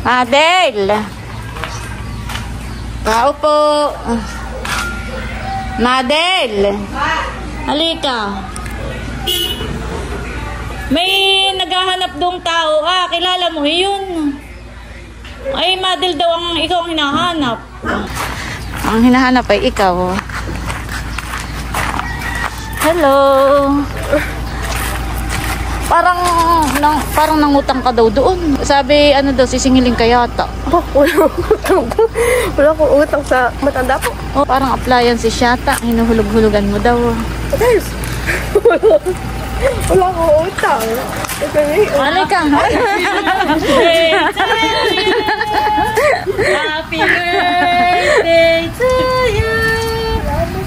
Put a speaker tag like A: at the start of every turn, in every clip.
A: Adel. Tao po. Madel. Halika. May naghahanap dong tao. Kilala mo yun. Ay, Madel daw ang ikaw ang hinahanap. Ang hinahanap ay ikaw. Hello. Parang nangutang ka daw doon. Sabi, ano daw, sisingilin ka yata.
B: Wala akong utang sa matanda po.
A: Oh, parang appliances yata. Hinuhulog-hulugan mo daw.
B: Guys, wala akong utang.
A: Halika.
C: Happy birthday to you.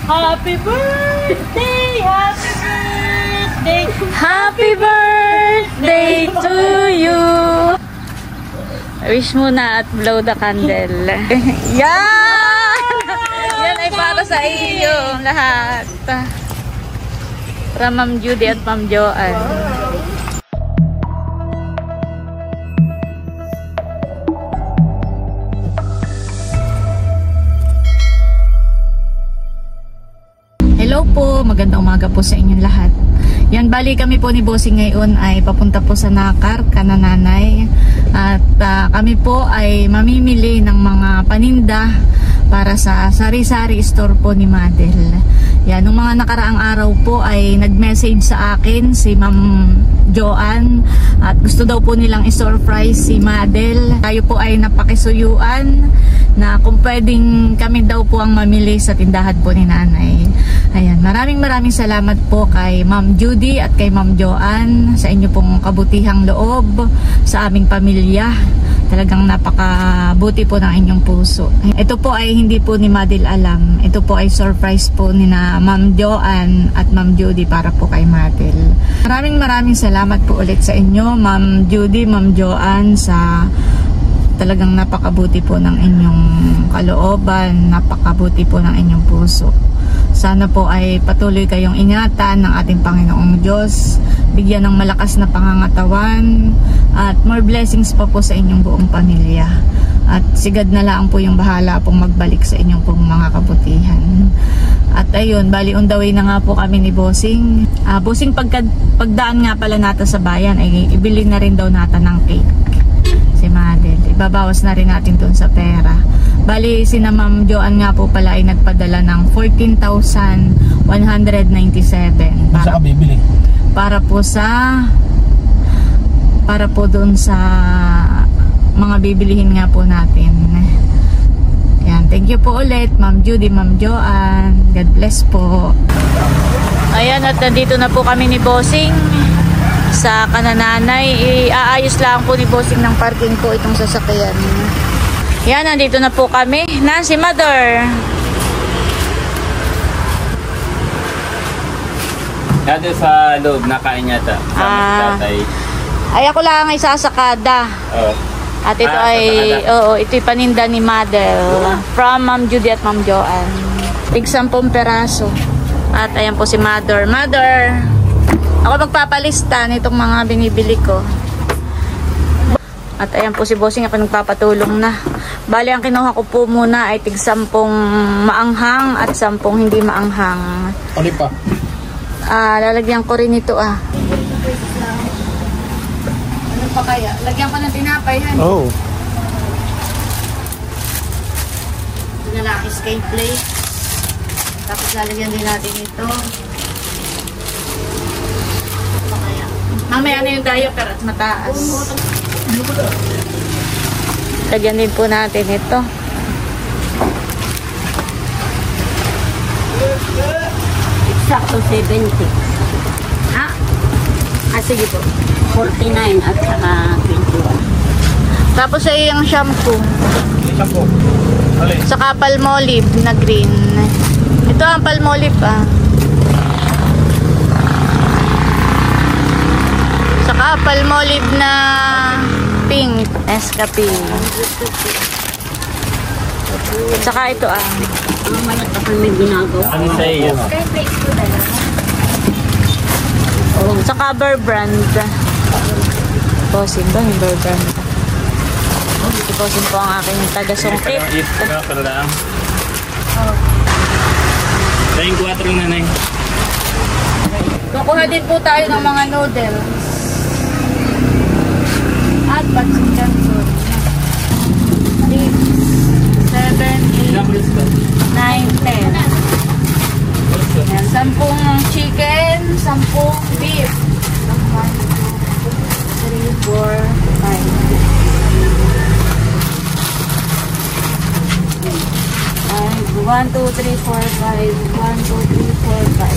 C: Happy birthday, happy birthday.
A: Happy birthday to you. Wish muna at blow the candle. Yan! Yan ay para sa iyo lahat. Para Ma'am Judy at Ma'am Joanne. Hello po, magandang umaga po sa inyong lahat. Yan, bali kami po ni Bossing ngayon ay papunta po sa Nakar, Kanananay. At kami po ay mamimili ng mga paninda para sa sari-sari store po ni Madel. Yan, nung mga nakaraang araw po ay nag-message sa akin si Ma'am Joanne at gusto daw po nilang i-surprise si Madel. Tayo po ay napakisuyuan na kung pwedeng kami daw po ang mamili sa tindahan po ni Nanay. Ayan, maraming salamat po kay Ma'am Judy at kay Ma'am Joanne sa inyo pong kabutihang loob sa aming pamilya. Talagang napakabuti po ng inyong puso. Ito po ay hindi po ni Madel alam. Ito po ay surprise po ni na Ma'am Joanne at Ma'am Judy para po kay Madel. Maraming salamat po ulit sa inyo, Ma'am Judy, Ma'am Joanne, sa talagang napakabuti po ng inyong kalooban, napakabuti po ng inyong puso. Sana po ay patuloy kayong ingatan ng ating Panginoong Diyos, bigyan ng malakas na pangangatawan, at more blessings pa po sa inyong buong pamilya. At sigad na lang po yung bahala pong magbalik sa inyong pong mga kabutihan. At ayun, bali on the way na nga po kami ni Bossing. Bossing, pagdaan nga pala natin sa bayan, ay ibili na rin daw natin ng cake. Si Madel, ibabawas na rin natin dun sa pera. Bali, si na Ma'am Joanne nga po pala ay nagpadala ng 14,197 para,
D: bibili?
A: para po doon sa mga bibilihin nga po natin. Yan, thank you po ulit Ma'am Judy, Ma'am Joanne, God bless po. Ayan, at nandito na po kami ni Bossing sa Kanananay. Iaayos lang po ni Bossing ng parking po itong sasakyan. Yan, nandito na po kami. Si Mother.
D: Dati sa loob, nakain yata. Tatay.
A: Ay, ako lang ay sasakada. At ito ito'y paninda ni Madel. From Ma'am Judy at Ma'am Joanne. Tig 10 peraso. At ayan po si Mother. Mother, ako magpapalista nitong mga binibili ko. At ayan po si Bossing, ako nagpapatulong na. Bali, ang kinuha ko po muna ay tig 10 maanghang at 10 hindi maanghang.
D: Ano pa?
A: Lalagyan ko rin ito Ano pa kaya? Lagyan ko ng tinapay, han?
D: Oh.
A: Ito na lang, escape plate. Tapos lalagyan din natin ito. Ano pa kaya? Mamaya na yung diaper at mataas. Lagyan din po natin ito.
C: Sakto 70.
A: Sige po.
C: 49 at saka 21.
A: Tapos ay yung shampoo.
D: Shampoo. Alin?
A: Saka Palmolive na green. Ito ang Palmolive Saka Palmolive na pink. Escape. Saka ito
C: Mamaya tapos may ginagawa.
D: Ano sa iyo?
A: Saka Bear Brand. Bossing ba yung Bear Brand? Si Bossing po ang aking taga-sungkit.
D: Pero lang. Tayong 4 nanay.
A: Kukuha din po tayo ng mga noodles. At pancit canton. 6, 7, 8, 9, 10. Yan, 10 chicken, 10 beef. 1, 2, 3, 4, 5. 1, 2, 3, 4, 5. 1, 2, 3, 4, 5.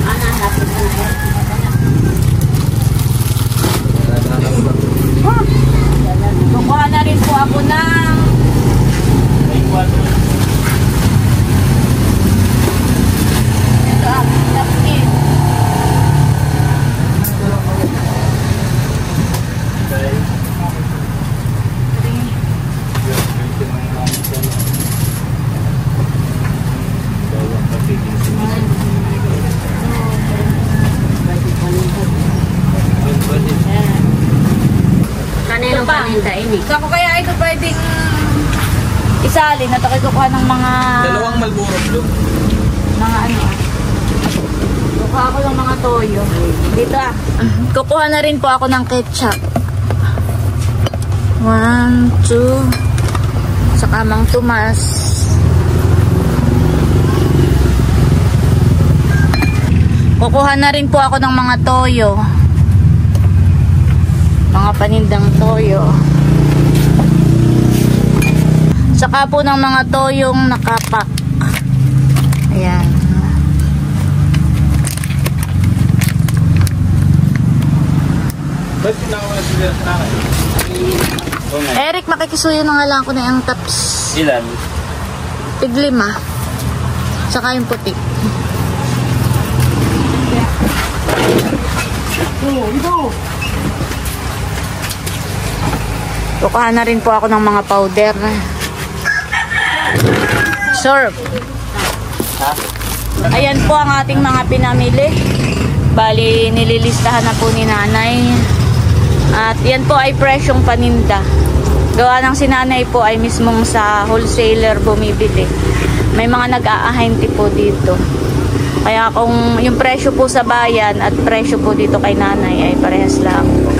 C: Hanapin mo na.
A: Kukuha na rin po ako ng
D: Tayong 4.
A: ito ang napkin.
C: Kaninong
A: Ito pa.
C: paninda ini?
A: So ako kaya ito pwedeng isalin at ako'y kukuha ng mga
D: Dalawang Malboro Blue.
A: mga ano. Kukuha ako ng mga toyo. Dito ah. Kukuha na rin po ako ng ketchup. 1, 2. Saka Mang Tomas. Kukuha na rin po ako ng mga toyo. Mga panindang toyo. Saka po ng mga toyong nakapak. Ayan.
D: Ba't pinakawalan sila sa akin? Oo nga.
A: Eric, makikisuyo na nga lang ko na yung taps.
D: Ilan?
A: Tig-5. Saka yung puti. Kukuha na rin po ako ng mga powder. Syrup.
D: Ha?
A: Ayan po ang ating mga pinamili. Bali, nililistahan na po ni nanay. At yan po ay presyong paninda. Gawa ng sinanay po ay mismong sa wholesaler bumibili. May mga nag-aahinti po dito. Kaya kung yung presyo po sa bayan at presyo po dito kay nanay ay parehas lang po.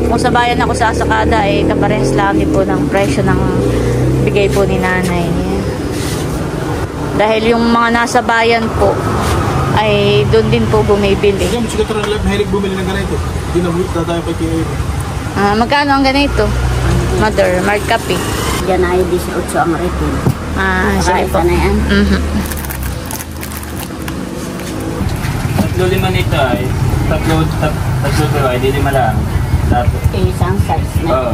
A: Kung sa bayan ako sa Asakada ay kaparehas lang din po ng presyo ng bigay po ni nanay. Dahil yung mga nasa bayan po ay doon din po bumibili.
E: Yan, sikat rin lang, mahilig bumili ng ganito. Hindi na bulit tayo kay Kaya.
A: Magkano ang ganito? Mother, mark copy.
C: Yan ay 18 ang retin.
A: Sige po.
C: Na yan.
D: Tatlo lima nito ay. Tatlo pero ay di 5 lang. Tapos.
C: Isang size na.
D: Oo.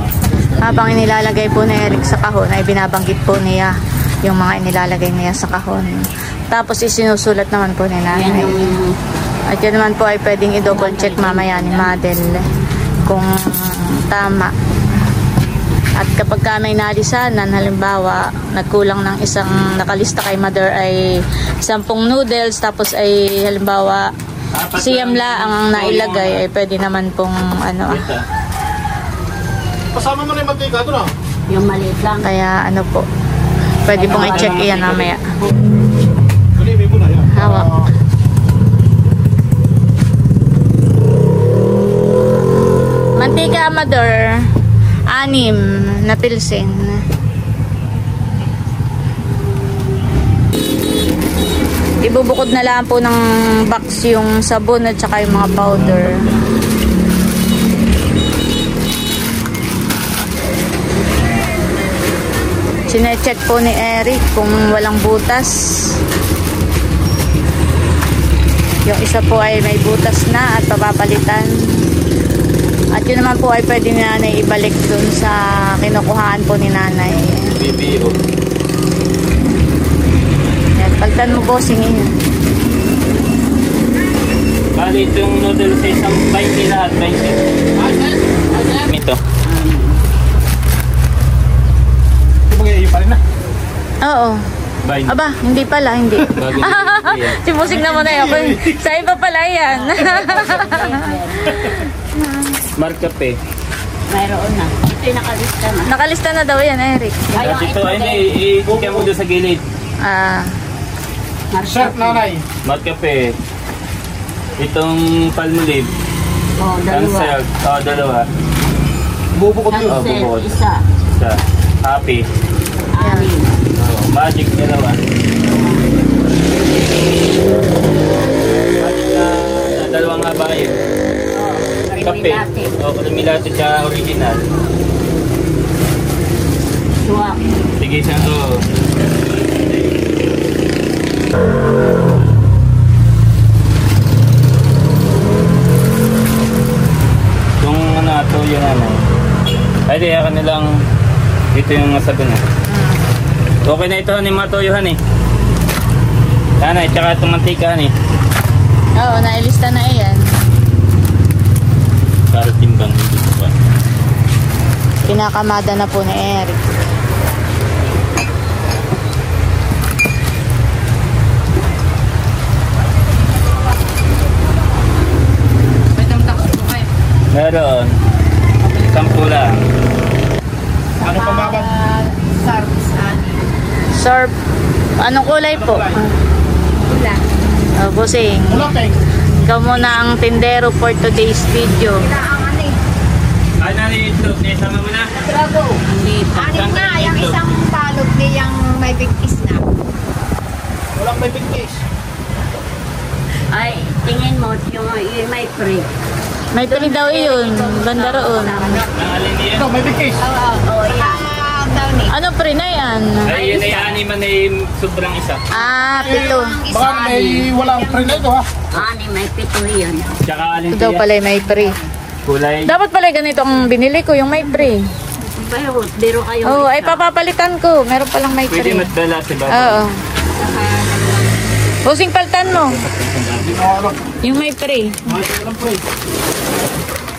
A: Habang inilalagay po ni Eric sa kahon ay binabanggit po niya yung mga inilalagay niya sa kahon. Tapos isinusulat naman po ni
C: Yan
A: nanay.
C: yung
A: At yun naman po ay pwedeng i-double check mamaya ni Madel kung tama. At kapag ka may nalisanan, halimbawa nagkulang ng isang nakalista kay Mother ay 10 noodles, tapos ay halimbawa siyam ang nailagay, ay pwede naman pong ano.
D: Ito.
E: Pasama mo na yung mantika ito na.
C: yung maliit lang.
A: Kaya ano po, pwede pong i-check iyan mamaya.
E: Kanimi mo na yan.
A: Hawak. Mantika, Mother. 6 na pilsin. Ibubukod na lang po ng box yung sabon at saka yung mga powder. Sine-check po ni Eric kung walang butas. Yung isa po ay may butas na at papapalitan. At yun naman po ay pwede ni nanay ibalik dun sa kinukuhaan po ni nanay.
D: BBO.
A: Yan, pagtan mo po, singin.
D: Bali itong noodle sa isang 20 lahat. 20. Ito.
E: Ito mga iyo pa rin na.
A: Oo.
D: 20.
A: Aba, hindi pala, hindi.
D: Bago ni
A: Si Busing naman ay ako. Sa iba pala yan.
D: Markup eh.
C: Mayroon na. ito yung nakalista na.
A: Nakalista na daw yan, Eric.
C: Ay,
D: At ito, ay i-check mo doon sa gilid.
E: Sir, nanay.
D: Mat kape. Itong palmolive.
C: Oh, dalawa.
D: Cancel. Dalawa.
E: Bubukod yun.
C: Cancel,
D: bukod.
C: isa.
D: Isa. Happy.
C: Anim.
D: Magic, dalawa. Magic na dalawang habayin. Kape. Creamy latte siya original.
C: Swak.
D: Sige siya to. Kung ano ito yung ano. Ay di, akan nilang dito yung sabi na. Okay na ito ni Matoyohan eh. Hanay, tsaka itong mantika eh.
A: Oo, nailista na yan.
D: Para timbang dito pa.
A: Pinakamada na po ni Eric.
D: Meron. 10 lang.
E: Ano pa ba?
A: Sir, anong kulay po? Bossing.
E: Wala, Peng.
A: Ikaw muna ang tindero for today's video.
D: Ay, nani ito. Isama mo na.
F: Anin nga, yung isang balot niyang may bigkis na.
E: Walang may big case.
C: Ay, tingin mo yung may pre.
A: May pili daw yun, banda roon.
D: Nangalin niya.
E: Ito, may big case.
C: Oo, yan.
F: Daw ni.
A: Ano pre na yan?
D: Ay, yun ay animan ay sobrang isa.
A: 7.
E: Baka may walang print na ito, ha?
C: Anim, may pito yun.
D: Tsaka alin
A: Ito daw pala may pre.
D: kulay.
A: Dapat pala ganito ang binili ko, yung may pre.
C: Pero, biro kayo.
A: Oo, ay papapalitan ko. Meron palang may
D: Pwede
A: pre.
D: magdala si Babo.
A: Oo. Busing paltan mo.
E: Hindi na ako alam.
A: Yung may pre.
E: Walang print.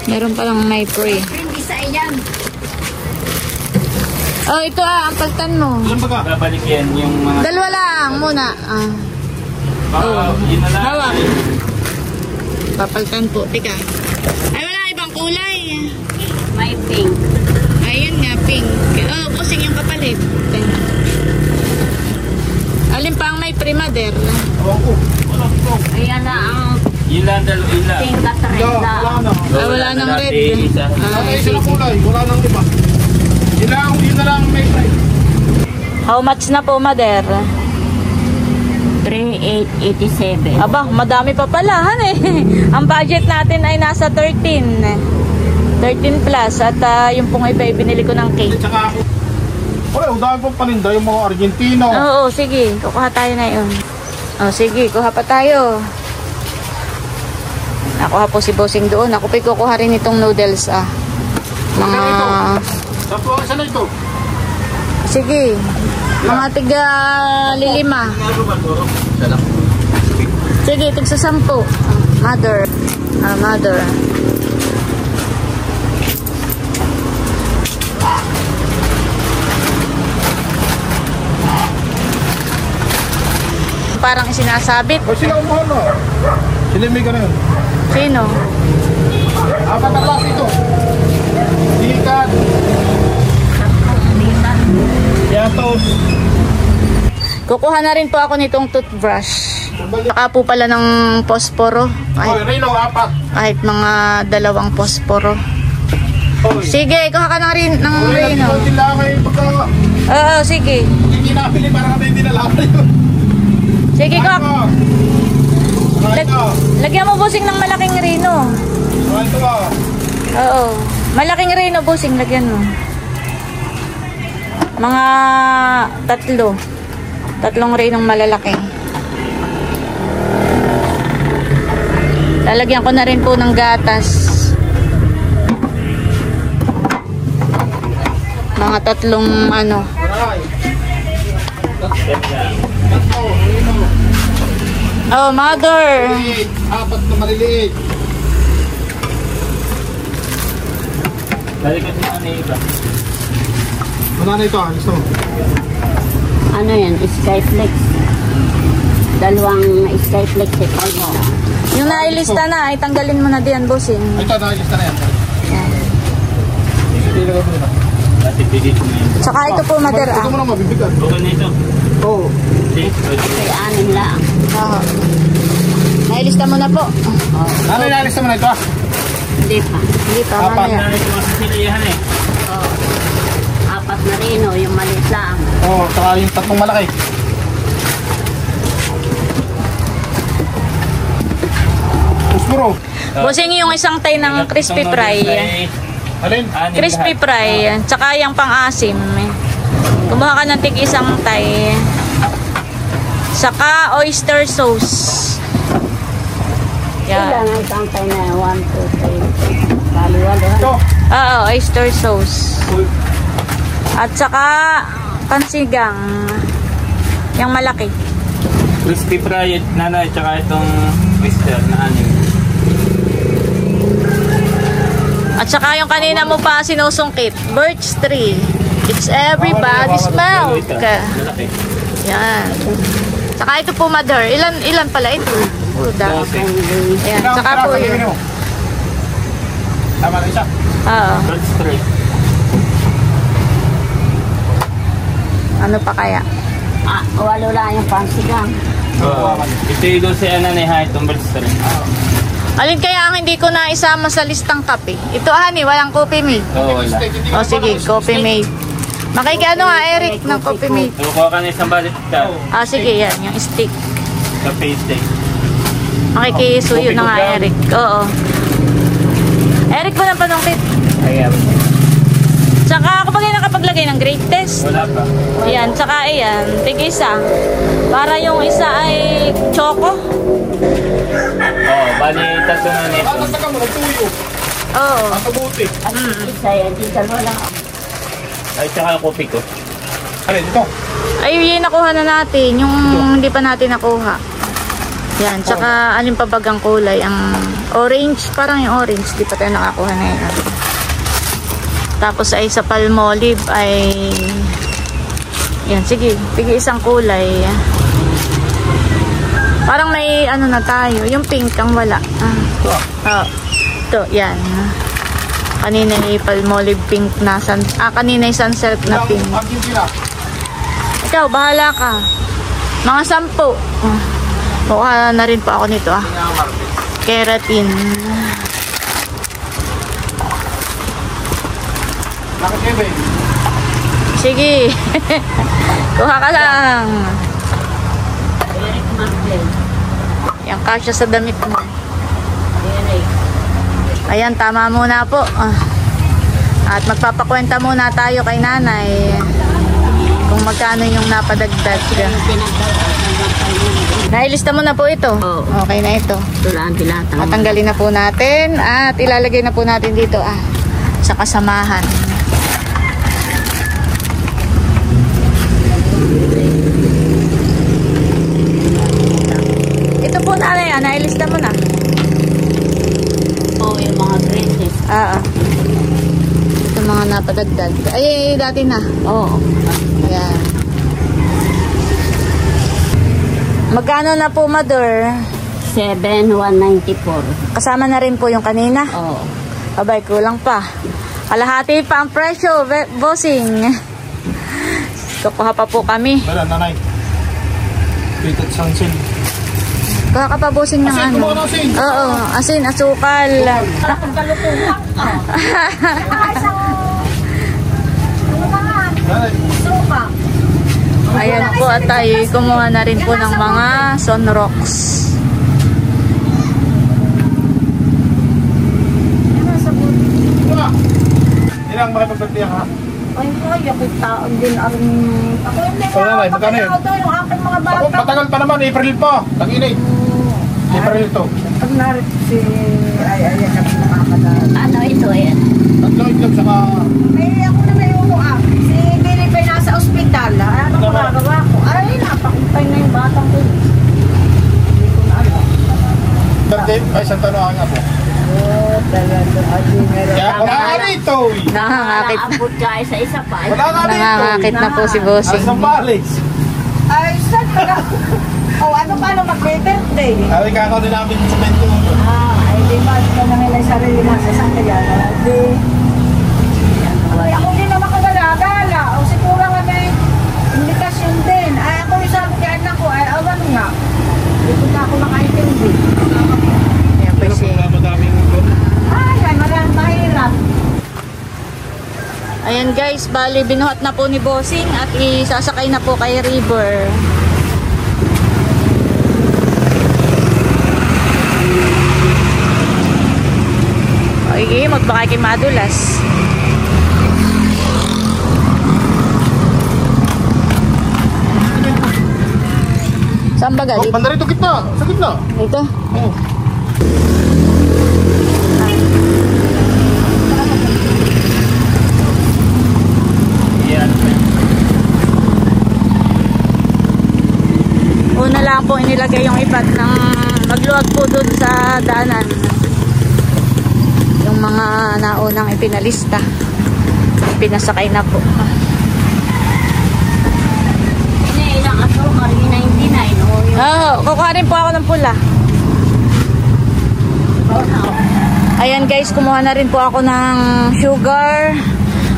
A: Meron palang may pre.
F: Hindi sa iyan.
A: Oh, ito ang paltan mo.
E: Ilan ba ka?
D: Babalik yan yung mga...
A: Dalawa lang muna.
D: Yun na lang.
A: Hawak. Papaltan po. Tika. Ay, wala ibang kulay.
C: May pink.
A: Ayun nga, pink. Oh, busing yung kapalit. Alin pa ang may primader?
E: Ewan ko. Wala ko.
C: Ayan na ang
D: Yun lang, dalawa. Yun lang.
C: pink at red
E: Wala,
C: na.
E: wala na.
A: Wala nang
D: dati,
A: red.
D: isa.
E: Wala isa na kulay. Wala nang iba. Yun na lang may print.
A: How much na po, Mader?
C: 3,887.
A: Aba, madami pa pala, han eh. Ang budget natin ay nasa 13. 13 plus. At yung pong iba, binili ko ng cake.
E: Tsaka ako. Wala, dahil pang paninda yung mga Argentino.
A: Oo, sige. Kukuha tayo na yun. Oh, sige, kuha pa tayo. Nakuha po si Bossing doon. Ako pa kukuha rin itong noodles, Mga...
E: Tapos, isa na ito.
A: Sige. Mga tiga 5. Sige, tigsa 10. Mother. Mother. Parang sinasabit.
E: O sila ang mahal, no? Sila may ganun.
A: Sino?
E: Apat na klase ito. Dikat. Yatos.
A: Kukuha na rin po ako nitong toothbrush. Saka po pala ng posporo.
E: Oy, Rino, apat.
A: Kahit mga 2 posporo.
E: Oy.
A: Sige, kuha ka na rin ng Reno.
E: Oy, sila may pagka...
A: Oo, sige.
E: Hindi nabili para kami hindi nalaman yun.
A: Sige, kuha.
E: Ito.
A: Lagyan mo busing ng malaking Reno.
E: Ito ba?
A: Oo. Malaking Reno busing, lagyan mo. Mga 3. 3 Renong malalaki. Lalagyan ko na rin po ng gatas. Mga 3 ano. Oh, mother.
E: Apat na maliliit.
D: Balik kasi ano yung iba.
E: Ano na ito? Gusto mo?
C: Ano yan? Skyflex. 2 Skyflex.
A: Yung nailista na, ay tanggalin mo na diyan, bossing.
E: Ito, nakilista na yan. ilagay mo na.
D: Dati dito na yun.
A: Saka ito po, mother,
E: Ito mo na mabibigat.
D: Okay na ito.
E: Oo.
D: Okay.
C: Kay anin lang.
A: Oo. Nailista mo na po.
E: Ano inalis naman ito ah?
C: Hindi pa.
A: Hindi pa,
E: Apat
A: mamaya.
D: Ano ito mga sasilihan eh.
C: Oo. Apat na rin o, yung maliit lang.
E: Oo, saka yung tatlong malaki. Puspuro.
A: Bossing yung isang tay ng crispy fry.
E: Alin?
A: Crispy fry. Tsaka yung pang-asim. Kumuha ka ng tig-isang tay. Saka oyster sauce.
C: Ilan
A: Yan.
C: ang isang tayo na 1, 2, 3. Bali-walo.
E: Ito.
A: Oo, oyster sauce. At saka pansigang. Yung malaki.
D: Crispy fry, nanay, tsaka itong oyster na anim.
A: At saka yung kanina mo pa sinusungkit. Birch tree. It's everybody's milk.
D: Malaki.
A: Yan. Saka ito po, mother. Ilan pala ito? Dami. Yan.
E: Ilang
A: Saka po
E: piraso
A: yun.
E: bibili mo? Tama na isa.
A: Oo.
D: Birch tree.
A: Ano pa kaya?
C: Ah, walo lang yung pansigang.
D: Ito yung si nanay ha, itong birch tree.
A: Alin kaya ang hindi ko na isama sa listang kape? Ito, honey, walang coffee mate.
D: Oo, wala.
A: O sige, coffee mate. Makikiano nga, Eric, ng coffee mate.
D: Kukuha ka na isang balit ka.
A: Ah, sige, yan, yung stick.
D: Cafe steak.
A: Makikisuyo na nga, Eric. Oo. Eric, walang panungkit.
D: Ayan.
A: Tsaka, kapag nakapaglagay ng grade test.
D: Wala pa.
A: Ayan, tsaka ayan, tig-isa. Para yung isa ay choco.
D: Oo, bali tatlo na nito.
E: Tatataga mo, nagtuyo.
A: Oo.
E: Matabuti.
C: Isa yan, di dalawa lang.
D: Ay, tsaka yung kopi ko.
E: Alin, ito.
A: Ay, yun nakuha na natin. Yung hindi pa natin nakuha. Yan, tsaka alin pa bagang kulay? Ang orange, parang yung orange. Di pa tayo nakakuha na yun. Tapos ay sa Palmolive ay... Yan, sige. Pigi isang kulay. Parang may ano na tayo. Yung pink ang wala. Oh. Ito, yan. Kanina yung Palmolive pink na kanina yung sunsilk na pink.
E: Ang sila.
A: Ikaw, bahala ka. Mga 10. Mukha na rin po ako nito Keratin.
E: Bakit Kevin?
A: Sige. Kuha ka lang.
C: Eric Martel.
A: Yan kasya sa damit mo.
C: Eric.
A: Ayan, tama muna po. At magpapakwenta muna tayo kay nanay kung magkano yung napadagdag. Nailista mo na po ito?
C: Oo.
A: Okay na ito.
C: Ito lang dilatang.
A: Tatanggalin na po natin at ilalagay na po natin dito sa kasamahan. Ito po nanay, nailista mo na.
C: Oo, yung mga graces.
A: Ito mga napadagdag. Ay, dati na.
C: Oo.
A: Ayan. Magkano na po, mother?
C: 7,194.
A: Kasama na rin po yung kanina.
C: Oo.
A: Abay, kulang pa. Kalahati pa ang presyo, bossing. Kukuha pa po kami.
E: Wala, nanay. Pitot sunsil.
A: Kuha ka pa, bossing, ng
E: Asin,
A: ano.
E: kumuha ng asin.
A: Oo, asin, asukal.
E: Nanay.
A: Ayan po, at tayo kumuha na rin po ng mga sunrocks.
E: Wala. Ilang makipagpagtiyak ha?
F: Ay, kaya kita din ang... Ako hindi
E: Wala, nanay, magkano yun?
F: Ito yung aking mga
E: Ako,
F: bata.
E: matagal pa naman. April pa. Tag-init. April ito.
F: Pag narit si... Ay, na nakakadaan.
C: Ano ito yan?
E: Tatlong itlog saka...
F: Ay, ako na may umuha. Si Billy Bay nasa ospital. Ano magagawa ko? Ay, napakumpay na yung batang ko. Hindi ko na alam.
E: Birthday. Ay, Santa Ana nga po.
F: Oh, talaga. Ay, meron.
E: Kaya wala nga rito.
A: Nakangakit.
C: Nakaabot ka sa isa pa.
E: Wala nga rito.
A: Nakangakit na po si bossing.
E: Asa Palis.
F: Ay, saan ka na? Oh, ano pa na mag-birthday?
E: Ay, kakao din namin sa bento.
F: Ah, ay, di ba? Ito na nila yung sarili na sa isang kaya. Di.
A: Ayan guys, bali binuhat na po ni Bossing at isasakay na po kay River. Okay, magbakay kay madulas. Saan ba galit?
E: Banda rito, gitna. Sa gitna.
A: Ito.
E: Oo.
D: Yan.
A: Una lang po inilagay yung ipat ng magluwag po dun sa daanan. Yung mga naunang ipinalista. Pinasakay na po.
C: Ilang asukar, 99 o yung...
A: Oo, kukuha rin po ako ng pula. Ayan guys, kumuha na rin po ako ng sugar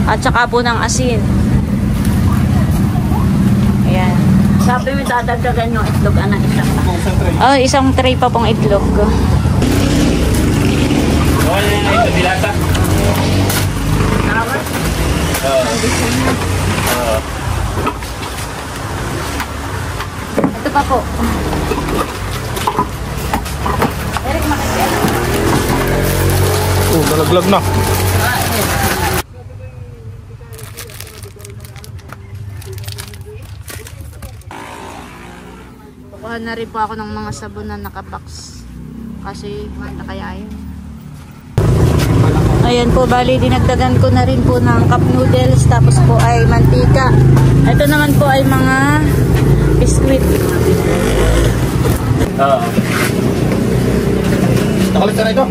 A: at saka po ng asin. Ayan.
C: Sabi mo dadagdagan yung itlog, anak, isang na.
A: Oh, isang tray pa pong itlog.
D: Okay na yung ito, dilata.
C: Tawag?
A: Ito pa po.
E: Oh, nalaglag na.
A: Kukuha na rin po ako ng mga sabon na nakabox. Kasi nakayain. Ayan po, bali dinagdagan ko na rin po ng cup noodles. Tapos po ay mantika. Ito naman po ay mga biskuit.
D: Oo.
E: Nakalit ka na ito.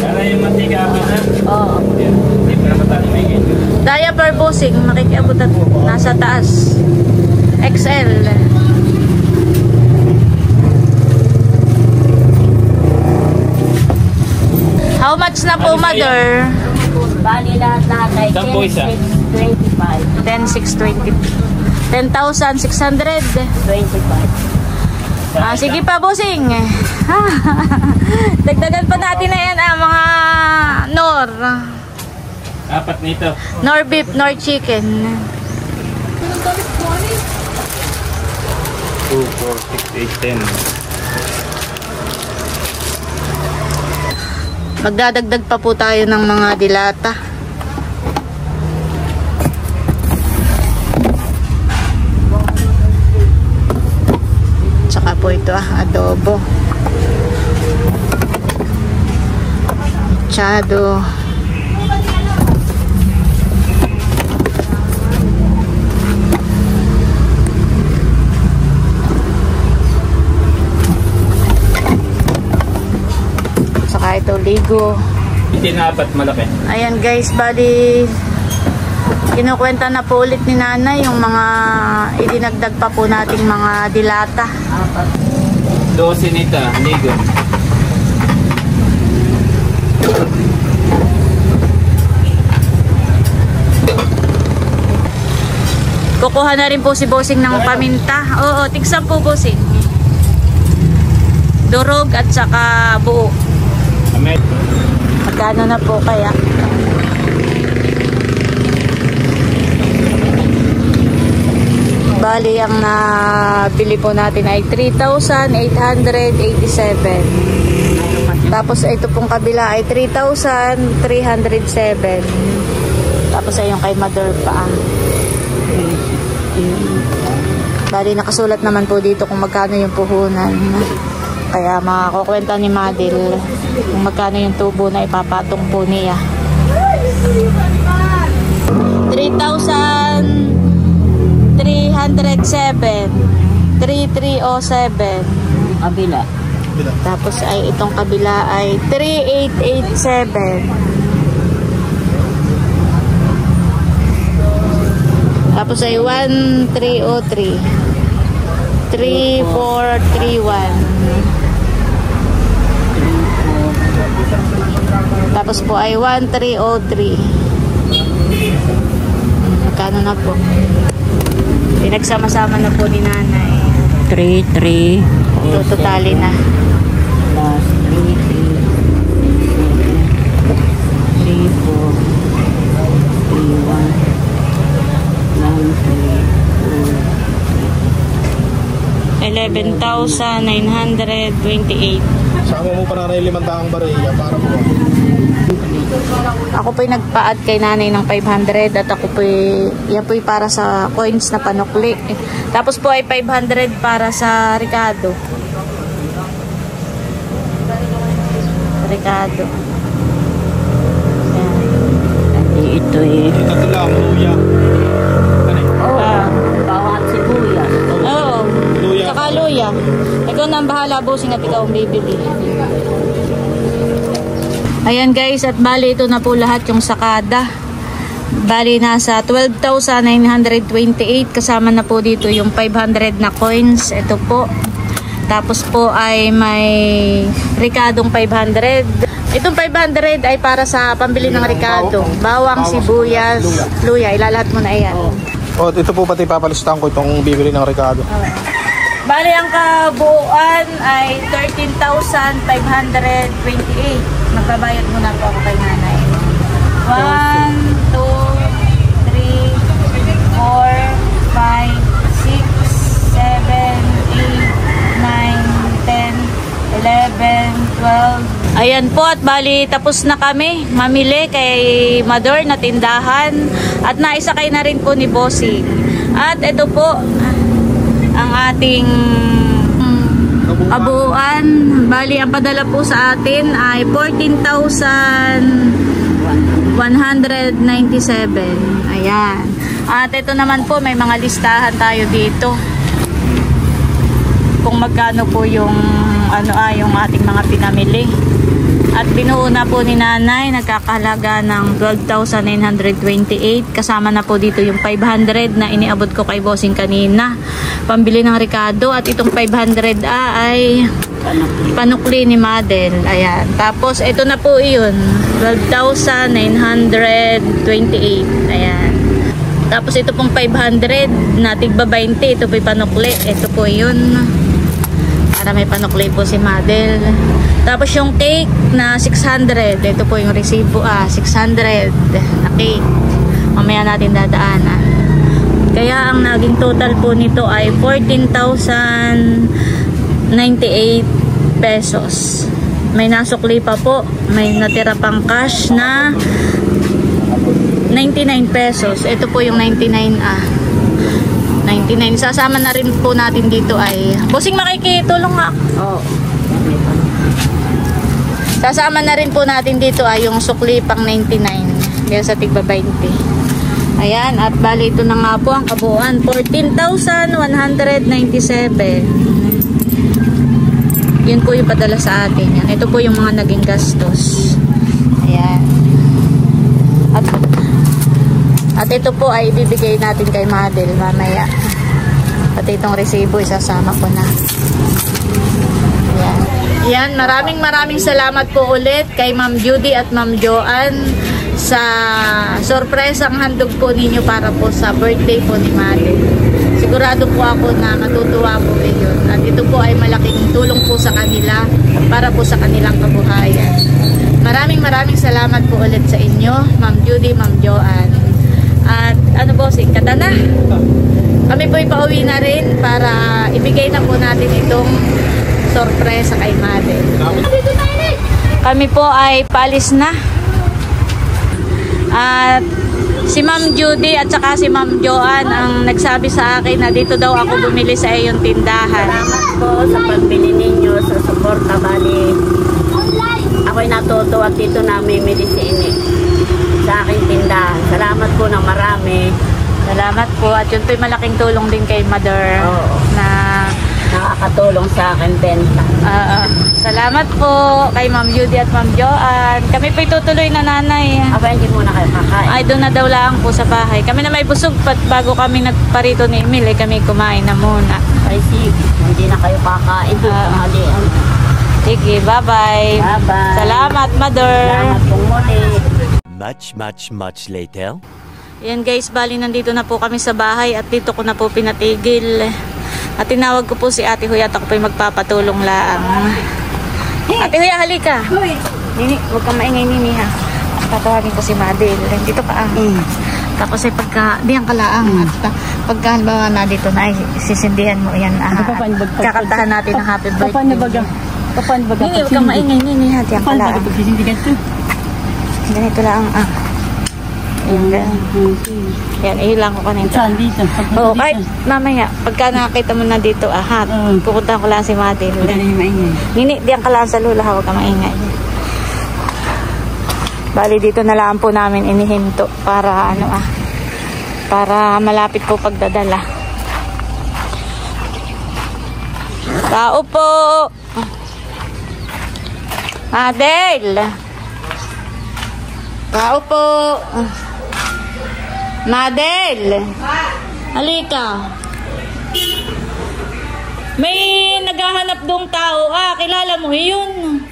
D: Ano yung mantika ako na?
A: Oo.
D: Hindi pa naman tayo may ganyan.
A: Diaper Bossing, makikiabot at nasa taas. XL. How much na po,
D: Ano
A: mother?
C: Bali lahat ay
D: Saan po isa?
C: 10,625.
A: 10,620. 10,600.
C: 25.
A: Sige pa, Bossing. Dagdagan pa natin na yan, mga nor.
D: Apat nito.
A: Nor beef, nor chicken.
D: 2, 4, 6, 8, 10.
A: Magdadagdag pa po tayo ng mga dilata. Tsaka po ito adobo. Machado. Tsaka ito ligo.
D: Hindi na apat malaki.
A: Ayan guys, bali kinukwenta na po ulit ni nanay yung mga idinagdag pa po nating mga dilata.
D: 12 nito, ligo.
A: Kukuha na rin po si Bossing ng paminta. Oo, tigsan po Bossing. Durog at saka buo.
D: Amet.
A: Magkano na po kaya? Bali, ang nabili po natin ay 3,887. Tapos ito pong kabila ay 3,307. Tapos ay yung kay Mother pa. Bali, nakasulat naman po dito kung magkano yung puhunan. Kaya makakukwenta ni Madil kung magkano yung tubo na ipapatong po niya. 3,307. 3,307.
C: Kabila.
A: Tapos ay itong kabila ay 3,887. Tapos ay 1,303. 3,431. Tapos po ay 1,303. Magkano na po? Pinagsama-sama na po ni nanay.
C: 3,3.
A: Tututali na.
C: Plus 3,3. 3,4. 3,1.
A: 11,928.
E: Sama mo pa nanay 500 bariya para po.
A: Ako po'y nagpa-add kay nanay ng 500 at ako po'y, yan po'y para sa coins na panukli. Tapos po ay 500 para sa Ricardo. Ricardo.
C: Ito eh.
E: Ito lang, luya.
C: Bawang at sibuyas.
A: Oo.
E: Luya.
A: Saka luya. Ikaw na ang bahala, bossing, at ikaw ang bibili. Ayan guys, at bali ito na po lahat yung sakada. Bali nasa 12,928 kasama na po dito yung 500 na coins. Ito po. Tapos po ay may Ricardong 500. Itong 500 ay para sa pambili ng Ricardo. Bawang, sibuyas, luya. Ilalahat mo na yan.
E: Oh, ito po pati papalistahan ko itong bibili ng Ricardo.
A: Bali ang kabuuan ay 13,528. Magbabayad muna po ako kay nanay. 1, 2, 3, 4, 5, 6, 7, 8, 9, 10, 11, 12. Ayan po, at bali tapos na kami mamili kay Mador na tindahan at naisakay na rin po ni Bossing. At ito po ang ating kabuuan. Bali ang padala po sa atin ay 14,197. Ayan. At ito naman po, may mga listahan tayo dito kung magkano po yung yung ating mga pinamili. At binuo na po ni nanay, nagkakahalaga ng 12,928. Kasama na po dito yung 500 na iniabot ko kay Bossing kanina, pambili ng Ricardo. At itong 500 ay panukli ni Madel. Ayan. Tapos ito na po yun, 12,928. Ayan. Tapos ito pong 500 na tigba 20, ito po yung panukli. Ito po yun, para may panukli po si Madel. Tapos yung cake na 600, ito po yung resibo 600 na cake. Mamaya natin dadaanan. Kaya ang naging total po nito ay 14,098 pesos. May nasukli pa po, may natira pang cash na 99 pesos. Ito po yung 99 99. Sasama na rin po natin dito ay Bossing, makikitulong nga.
C: Oo.
A: Sasama na rin po natin dito ay yung sukli pang 99 kaya sa tigba 20. Ayan, at bali ito na nga po ang kabuuan, 14,197. Yun po yung padala sa atin. Yan. Ito po yung mga naging gastos. Ayan. At ito po ay ibibigay natin kay Madel mamaya. At itong resibo isasama ko na. Ayan. Yan, maraming salamat po ulit kay Ma'am Judy at Ma'am Joanne sa sorpresang handog po ninyo para po sa birthday po ni Madel. Sigurado po ako na matutuwa po kayo. At ito po ay malaking tulong po sa kanila para po sa kanilang kabuhayan. Maraming salamat po ulit sa inyo, Ma'am Judy, Ma'am Joanne. At ano po, singkata na. Kami po ipauwi na rin para ibigay na po natin itong sorpresa kay Madel. Kami po ay paalis na. At si Ma'am Judy at saka si Ma'am Joanne ang nagsabi sa akin na dito daw ako bumili sa iyong tindahan.
C: Salamat po sa pagbili ninyo, sa suporta. Bali, ako'y natutuwa at dito namimili sa aking tindahan. Salamat po ng marami.
A: Salamat po. At yun po'y malaking tulong din kay Mother.
C: Oo.
A: Na
C: nakakatulong sa akin benta.
A: Salamat po kay Ma'am Judy at Ma'am Joanne. Kami po'y tutuloy na nanay.
C: Aba, hindi muna kayo kakain.
A: Ay, doon na daw lang po sa bahay. Kami na may busog pat bago kami nagparito ni Emil, kami kumain na muna.
C: Ay, sige. Hindi na kayo kakain.
A: Sige, bye-bye.
C: Bye-bye.
A: Salamat, Mother.
C: Salamat pong muli.
G: Much later.
A: Yan guys, bali nandito na po kami sa bahay at dito ko na po pinatigil. At tinawag ko po si Ate Huya at ako po'y magpapatulong lang. Ate Huya, halika. Nini, huwag kang maingay, Nini, ha. Tatawagin ko si Madel. Dito ka. Tapos ay pagka, diyan kalaang. At pagka halimbawa na dito na, ay sisindihan mo yan. Kakantahan natin ng happy birthday.
F: Paano baga?
A: Nini, huwag kang maingay, Nini. Diyan kalaang. Ganito lang. Yan, ihilang ko kanina.
F: Saan dito?
A: Oo, kahit mamaya, pagka nakakita mo na dito, pupunta ko lang si Madel. Nini, diyan ka lang sa lula, huwag ka maingay. Bali, dito na lang po namin inihinto para para malapit po pagdadala. Tao po! Madel! Tao po! Madel! Halika! May naghahanap dong tao. Kilala mo yun.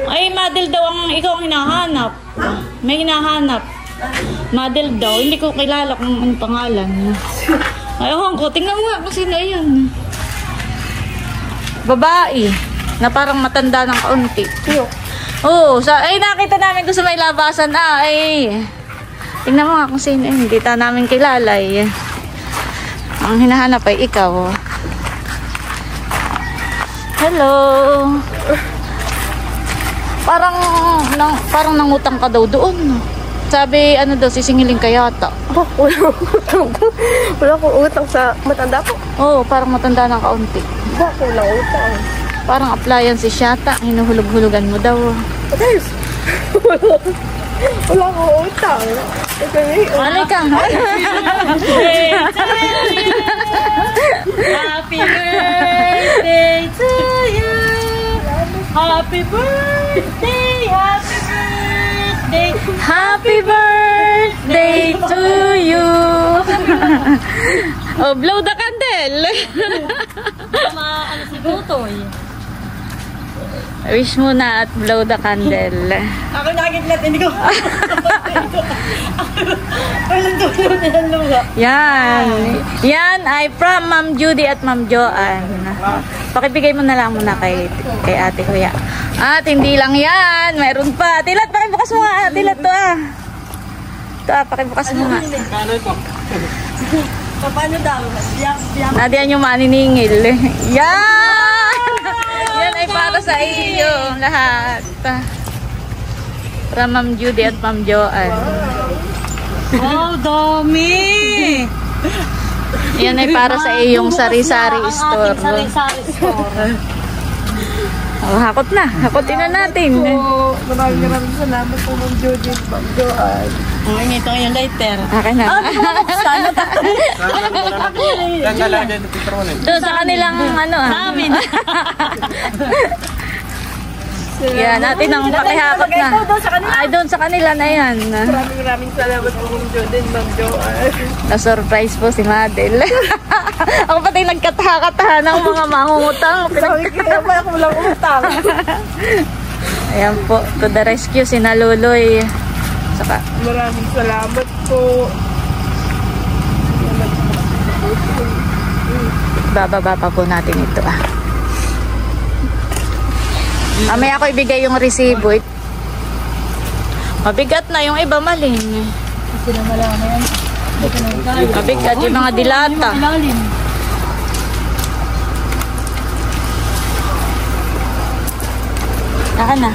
A: Ay, Madel daw ang ikaw ang hinahanap. May hinahanap. Madel daw. Hindi ko kilala kung anong pangalan. Ayaw ko. Tingnan mo nga kung sino yun. Babae. Na parang matanda ng kaunti. Oo. Ay, nakita namin ko sa may labasan. Tingnan mo nga kung sino yun. Hindi ta namin kilala eh. Ang hinahanap ay ikaw. Hello. Parang nangutang ka daw doon. Sabi, sisingilin ka yata.
B: Wala akong utang sa matanda po.
A: Oo, parang matanda ng kaunti.
B: Wala utang.
A: Parang appliances yata. Hinuhulog-hulugan mo daw.
B: Guys, wala akong utang.
A: Alay ka.
F: Happy birthday to you. Happy birthday, happy birthday,
A: Happy birthday to you. Oh, blow the candle.
F: si Tutoy.
A: Wish mo na at blow the candle.
F: Ako nakikita, hindi ko. Walang tulog ng luha.
A: Yan ay from Ma'am Judy at Ma'am Joanne. Pakibigay mo na lang muna kay Ate Kuya. At hindi lang yan, mayroon pa. Tilat, pakibukas mo nga. Tilat to Ito pakibukas mo nga.
F: Paano daw?
A: Nadiyan yung maniningil. Yan! Yan ay para sa iyo lahat. From Ma'am Judy at Ma'am Joanne.
F: Oh, dami!
A: Yan ay para sa iyong sari-sari store.
F: Sari-sari store.
A: Oh, hakotin na natin.
B: Maraming salamat po, Ma'am Judy, Ma'am Joanne.
F: Ito yung lighter.
A: Okay na. Doon sa kanilang namin. Yan, natin ang pakihakot na. Ay, doon sa kanila na yan.
B: Maraming salamat po, Ma'am Judy, Ma'am Joanne.
A: Na-surprise po si Madel. Ako pati nagkataha-kataha ng mga mangungutang.
B: Kaya pa ako walang utang.
A: Ayan po, to the rescue, si Naluloy. Saka,
B: Maraming salamat po.
A: bababa pa po natin ito Mamaya ako ibigay yung resibo. Mabigat na yung iba maling. Mabigat yung mga dilata. Saka na.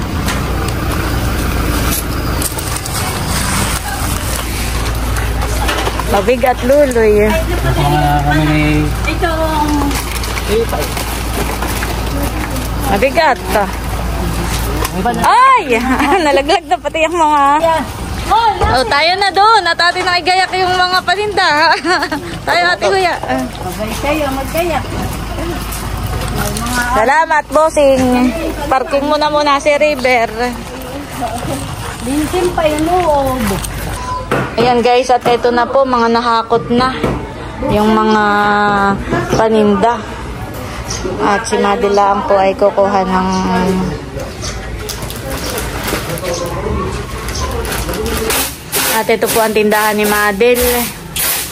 A: Mabigat luloy.
F: Ito.
A: Mabigat. Ay! Nalaglag na pati yung mga... Oh, tayo na doon. At atin nakigayak yung mga paninda. Tayo, Ate Kuya.
F: Kayo, magkayak.
A: Salamat, bossing. Parking mo na muna si River.
F: Linsin pa yung loob.
A: Ayan guys, at ito na po, mga nakakot na yung mga paninda. At si Madilaan po ay kukuha ng at ito po ang tindahan ni Madel.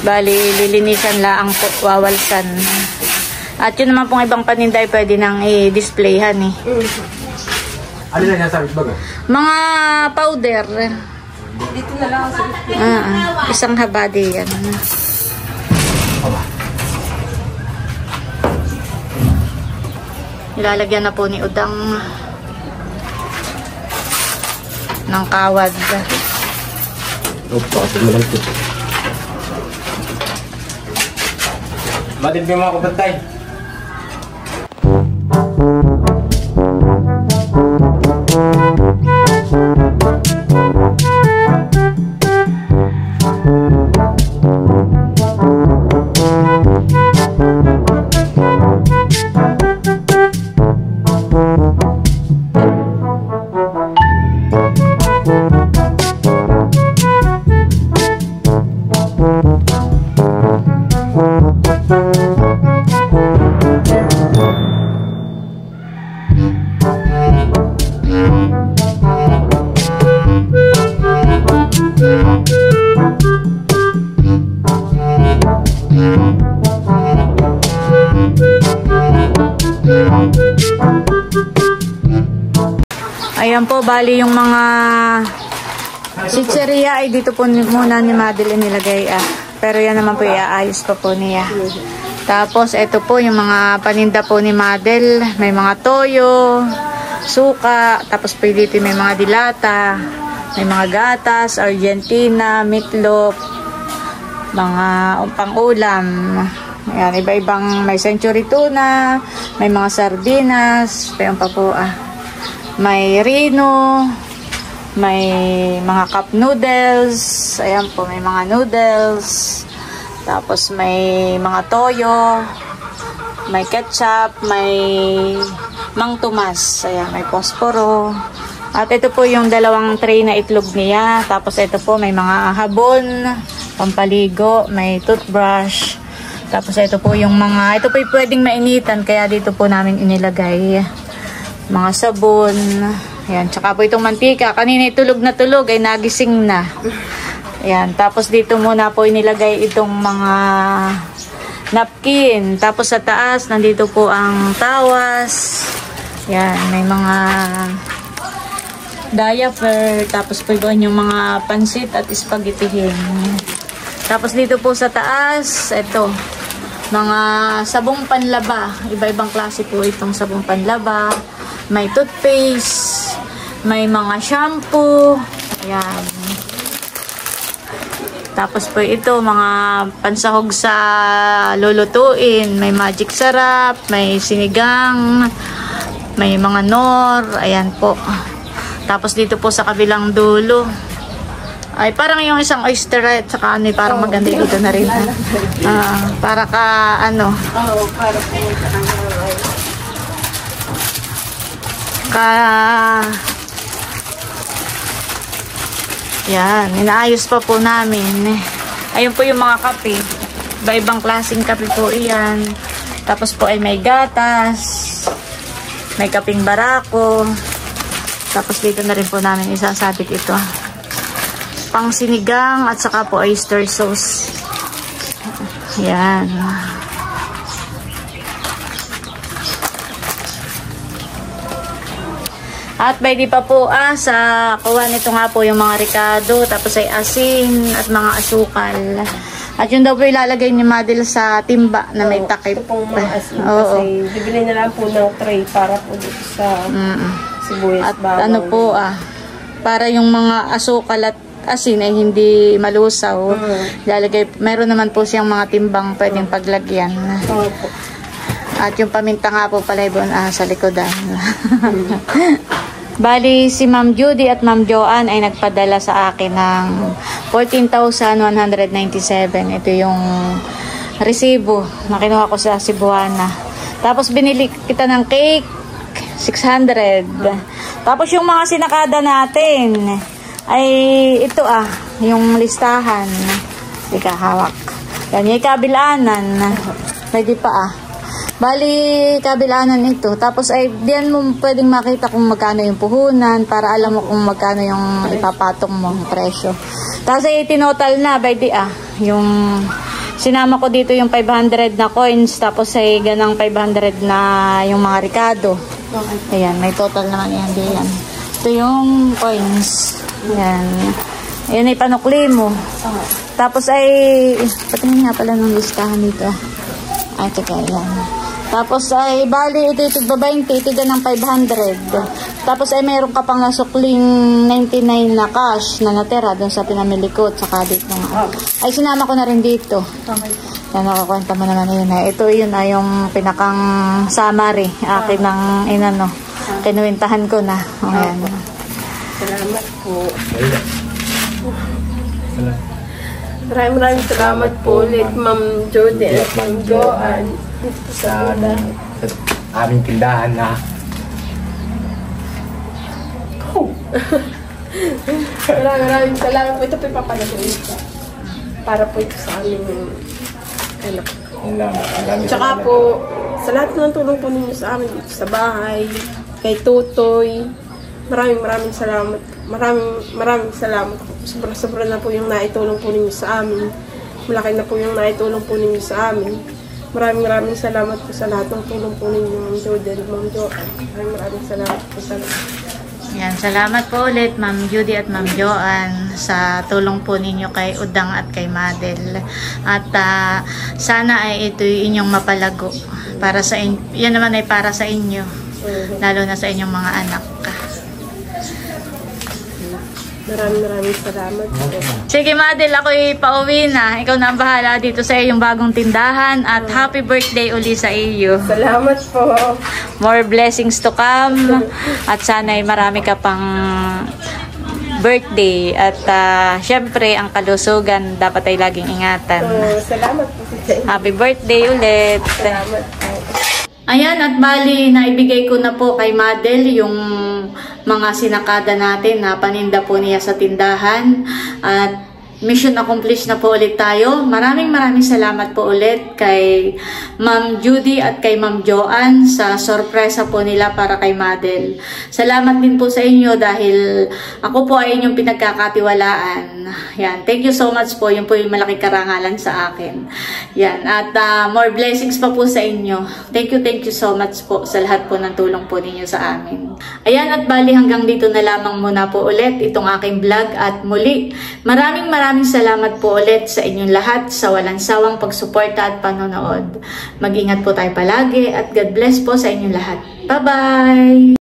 A: Bali, lilinisan lang po, wawalsan. At yun naman pong ibang paninda ay pwede nang i-displayhan eh.
E: Ano na nasa baga?
A: Mga powder.
B: Dito na lang ako sa hospital.
A: Isang habadi yan. Ilalagyan na po ni Udang ng kawad.
E: Opo, ito naman po.
D: Matindi mo ako bantay.
A: Ayan po, bali yung mga chicheria ay dito po muna ni Madeline nilagay. Pero yan naman po iaayos pa po niya. Tapos ito po yung mga paninda po ni Madel. May mga toyo, suka, tapos po dito may mga dilata, may mga gatas, Argentina, meatloaf, mga pang-ulam. Ayan, iba-ibang may century tuna, may mga sardinas, payon pa po may rino, may mga cup noodles, ayan po, may mga noodles, tapos may mga toyo, may ketchup, may Mang Tomas, ayan, may posporo. At ito po yung dalawang tray na itlog niya. Tapos ito po may mga habon, pampaligo, may toothbrush. Tapos ito po yung mga, ito po yung pwedeng mainitan, kaya dito po namin inilagay. Mga sabon, ayan, tsaka po itong mantika. Kanina tulog na tulog, ay nagising na. Ayan, tapos dito muna po inilagay itong mga napkin. Tapos sa taas, nandito po ang tawas. Ayan, may mga diaper. Tapos po doon yung mga pansit at spaghettihin. Tapos dito po sa taas, ito, mga sabong panlaba. Iba-ibang klase po itong sabong panlaba. May toothpaste, may mga shampoo. Ayan. Tapos po ito, mga pansahog sa lulutuin. May magic sarap, may sinigang, may mga nor. Ayan po. Tapos dito po sa kabilang dulo, ay parang yung isang oyster at saka ano, parang maganda dito na rin. Para ka ano.
B: Oo, para po
A: yan, inaayos pa po namin. Ayun po yung mga kape. Iba-ibang klaseng kape po iyan. Tapos po ay may gatas, may kaping barako. Tapos dito na rin po namin isasabit ito. Pang sinigang at saka po oyster sauce. Yan. At pwede pa po sa kuha nito nga po yung mga ricado, tapos ay asin at mga asukal. At yun daw po ilalagay ni Madel sa timba na may takip.
B: Ito pong mga asin kasi bibili na lang po ng tray para po dito sa sibuyas,
A: at
B: bawang.
A: ano po para yung mga asukal at asin ay hindi malusaw. Lalagay, meron naman po siyang mga timbang pwedeng paglagyan.
B: Opo.
A: At yung paminta nga po pala doon sa likodan. Bali, si Ma'am Judy at Ma'am Joanne ay nagpadala sa akin ng 14,197. Ito yung resibo na kinuha ko sa Cebuana. Tapos binili kita ng cake, 600. Tapos yung mga sinakada natin ay ito yung listahan. Ika, hawak. Yan, yung kabilanan. Pwede pa Bali, kabilanan ito. Tapos ay diyan mo pwedeng makita kung magkano yung puhunan para alam mo kung magkano yung ipapatong mo presyo. Tapos ay tinotal na by the yung sinama ko dito yung 500 na coins, tapos ay ganang 500 na yung mga ricado. Ayan, may total naman yan diyan. Ito yung coins. Ayan. Ayan ay panukli mo. Tapos ay, patingin nga pala ng listahan dito. Ay, teka, yan. Tapos ay, bali, ito tigba 20, itiga ng 500. Tapos ay, meron ka pang nasukling 99 na cash na natira doon sa pinamili ko at saka dito nga. Ay, sinama ko na rin dito. Yan, nakakwenta mo naman yun. Ito yun ay yung pinakang summary. Akin ng inano. Kinuwintahan ko na. Ayan.
B: Salamat po. Maraming salamat po ulit, Ma'am Jody at Ma'am Joanne.
E: Sa aming tindahan na.
B: Maraming salamat po. Ito po ipapalagay ito. Para po ito sa aming anak. Tsaka po, sa lahat ng tulong po ninyo sa amin dito sa bahay, kay Tutoy, maraming salamat. Maraming salamat. Sobra na po yung naitulong po ninyo sa amin. Malaki na po yung naitulong po ninyo sa amin. Maraming salamat po sa lahat ng tulong po ninyo, Ma'am Jody at Ma'am Joanne. Maraming salamat po sa lahat.
A: Yan, salamat po ulit Ma'am Judy at Ma'am Joanne sa tulong po ninyo kay Udang at kay Madel. At sana ay ito inyong mapalago. Para sa yan naman ay para sa inyo. Lalo na sa inyong mga anak.
B: Maraming salamat po.
A: Sige Madel, ako'y pauwi na. Ikaw na ang bahala dito sa iyong bagong tindahan. At happy birthday uli sa iyo.
B: Salamat po.
A: More blessings to come. At sana'y marami ka pang birthday. At syempre, ang kalusugan dapat ay laging ingatan.
B: Salamat po.
A: Happy birthday ulit.
B: Salamat po.
A: Ayan, at bali, naibigay ko na po kay Madel yung mga sinakada natin na paninda po niya sa tindahan. At mission accomplished na po ulit tayo. Maraming salamat po ulit kay Ma'am Judy at kay Ma'am Joanne sa sorpresa po nila para kay Madel. Salamat din po sa inyo dahil ako po ay inyong pinagkakatiwalaan. Yan. Thank you so much po. Yun po yung malaking karangalan sa akin. Yan. At more blessings pa po sa inyo. Thank you so much po sa lahat po ng tulong po ninyo sa amin. Ayan, at bali hanggang dito na lamang muna po ulit itong aking vlog. At muli, maraming salamat po ulit sa inyong lahat sa walang sawang pagsuporta at panonood. Mag-ingat po tayo palagi at God bless po sa inyong lahat. Bye-bye!